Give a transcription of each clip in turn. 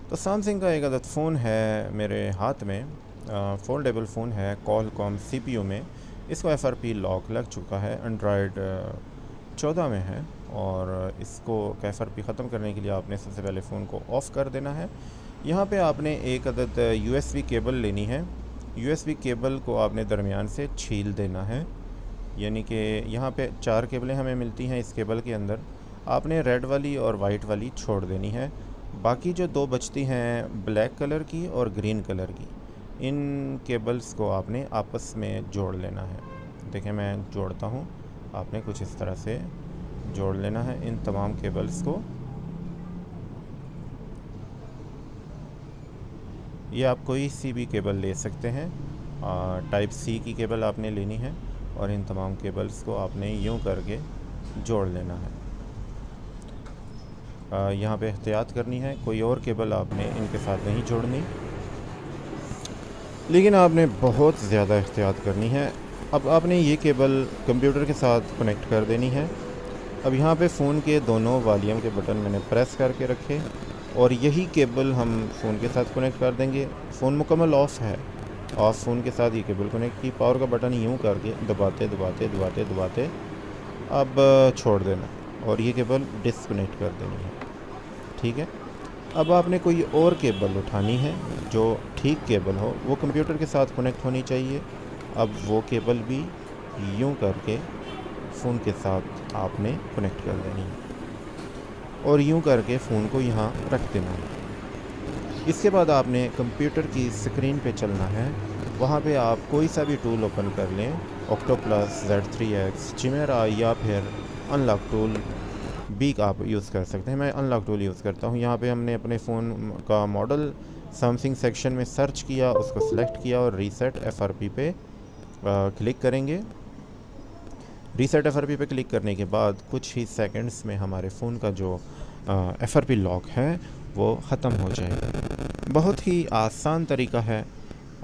तो सैमसंग का एक अदद फ़ोन है मेरे हाथ में, फोल्डेबल फ़ोन है क्वालकॉम CPU में। इसको FRP लॉक लग चुका है, एंड्रॉयड 14 में है। और इसको FRP ख़त्म करने के लिए आपने सबसे पहले फ़ोन को ऑफ़ कर देना है। यहाँ पे आपने एक अदद USB केबल लेनी है। USB केबल को आपने दरमियान से छील देना है, यानी कि यहाँ पे 4 केबलें हमें मिलती हैं इस केबल के अंदर। आपने रेड वाली और वाइट वाली छोड़ देनी है। बाकी जो 2 बचती हैं ब्लैक कलर की और ग्रीन कलर की, इन केबल्स को आपने आपस में जोड़ लेना है। देखें मैं जोड़ता हूँ, आपने कुछ इस तरह से जोड़ लेना है इन तमाम केबल्स को। ये आप कोई सी भी केबल ले सकते हैं, टाइप C की केबल आपने लेनी है और इन तमाम केबल्स को आपने यूं करके जोड़ लेना है। यहाँ पे एहतियात करनी है, कोई और केबल आपने इनके साथ नहीं जोड़नी, लेकिन आपने बहुत ज़्यादा एहतियात करनी है। अब आपने ये केबल कंप्यूटर के साथ कनेक्ट कर देनी है। अब यहाँ पे फ़ोन के दोनों वॉल्यूम के बटन मैंने प्रेस करके रखे और यही केबल हम फ़ोन के साथ कनेक्ट कर देंगे। फ़ोन मुकम्मल ऑफ़ है, ऑफ़ फ़ोन के साथ ये केबल कनेक्ट की। पावर का बटन यूँ करके दबाते दबाते दबाते दबाते अब छोड़ देना और ये केबल डिस्कनेक्ट कर देनी है। ठीक है। अब आपने कोई और केबल उठानी है जो ठीक केबल हो, वो कंप्यूटर के साथ कनेक्ट होनी चाहिए। अब वो केबल भी यूं करके फ़ोन के साथ आपने कनेक्ट कर देनी है और यूं करके फ़ोन को यहाँ रख देना है। इसके बाद आपने कंप्यूटर की स्क्रीन पे चलना है। वहाँ पे आप कोई सा भी टूल ओपन कर लें, ऑक्टोप्लस, Z3X, चिमेरा या फिर अनलॉक टूल भी आप यूज़ कर सकते हैं। मैं अनलॉक टूल यूज़ करता हूँ। यहाँ पे हमने अपने फ़ोन का मॉडल सैमसंग सेक्शन में सर्च किया, उसको सिलेक्ट किया और रीसेट FRP पे क्लिक करेंगे। रीसेट FRP पे क्लिक करने के बाद कुछ ही सेकंड्स में हमारे फ़ोन का जो FRP लॉक है वो ख़त्म हो जाएगा। बहुत ही आसान तरीका है।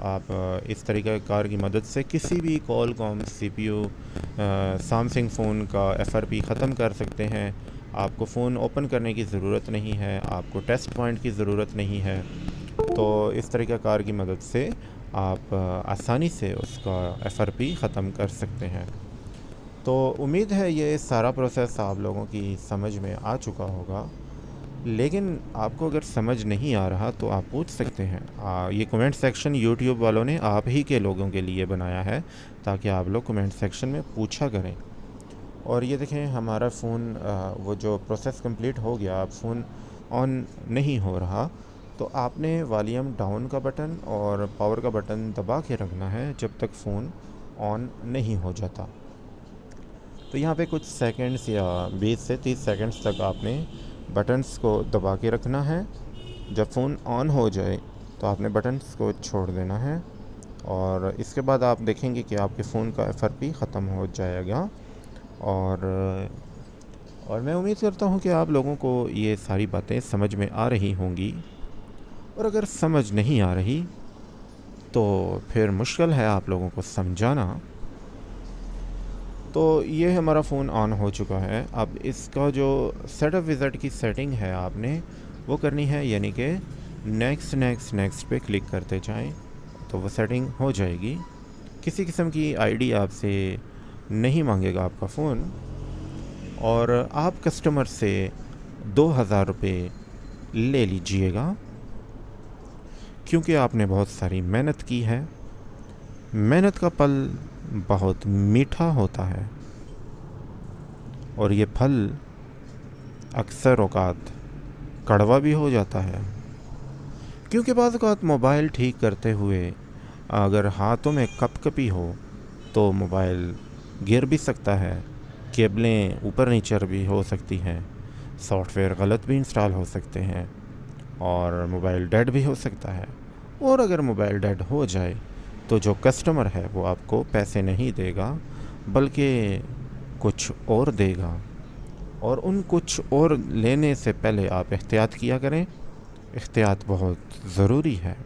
आप इस तरीक़ा कार की मदद से किसी भी क्वालकॉम CPU सैमसंग फ़ोन का FRP ख़त्म कर सकते हैं। आपको फ़ोन ओपन करने की ज़रूरत नहीं है, आपको टेस्ट पॉइंट की ज़रूरत नहीं है। तो इस तरीक़ा कार की मदद से आप आसानी से उसका FRP ख़त्म कर सकते हैं। तो उम्मीद है ये सारा प्रोसेस आप लोगों की समझ में आ चुका होगा, लेकिन आपको अगर समझ नहीं आ रहा तो आप पूछ सकते हैं। ये कमेंट सेक्शन यूट्यूब वालों ने आप ही के लोगों के लिए बनाया है ताकि आप लोग कमेंट सेक्शन में पूछा करें। और ये देखें हमारा फ़ोन वो जो प्रोसेस कंप्लीट हो गया, अब फ़ोन ऑन नहीं हो रहा, तो आपने वॉल्यूम डाउन का बटन और पावर का बटन दबा के रखना है जब तक फ़ोन ऑन नहीं हो जाता। तो यहाँ पे कुछ सेकंड्स या 20 से 30 सेकंड्स तक आपने बटन्स को दबा के रखना है। जब फ़ोन ऑन हो जाए तो आपने बटन्स को छोड़ देना है और इसके बाद आप देखेंगे कि आपके फ़ोन का FRP ख़त्म हो जाएगा। और मैं उम्मीद करता हूँ कि आप लोगों को ये सारी बातें समझ में आ रही होंगी, और अगर समझ नहीं आ रही तो फिर मुश्किल है आप लोगों को समझाना। तो ये हमारा फ़ोन ऑन हो चुका है। अब इसका जो सेटअप विज़िट की सेटिंग है आपने वो करनी है, यानी कि नेक्स्ट नेक्स्ट नेक्स्ट पे क्लिक करते जाएं तो वो सेटिंग हो जाएगी। किसी किस्म की ID आपसे नहीं मांगेगा आपका फ़ोन, और आप कस्टमर से 2000 रुपये ले लीजिएगा, क्योंकि आपने बहुत सारी मेहनत की है। मेहनत का फल बहुत मीठा होता है और ये फल अक्सर औक़ात कड़वा भी हो जाता है, क्योंकि बाज़ औक़ात मोबाइल ठीक करते हुए अगर हाथों में कपकपी हो तो मोबाइल गिर भी सकता है, केबलें ऊपर नीचे भी हो सकती हैं, सॉफ्टवेयर गलत भी इंस्टॉल हो सकते हैं और मोबाइल डेड भी हो सकता है। और अगर मोबाइल डेड हो जाए तो जो कस्टमर है वो आपको पैसे नहीं देगा, बल्कि कुछ और देगा, और उन कुछ और लेने से पहले आप एहतियात किया करें। एहतियात बहुत ज़रूरी है।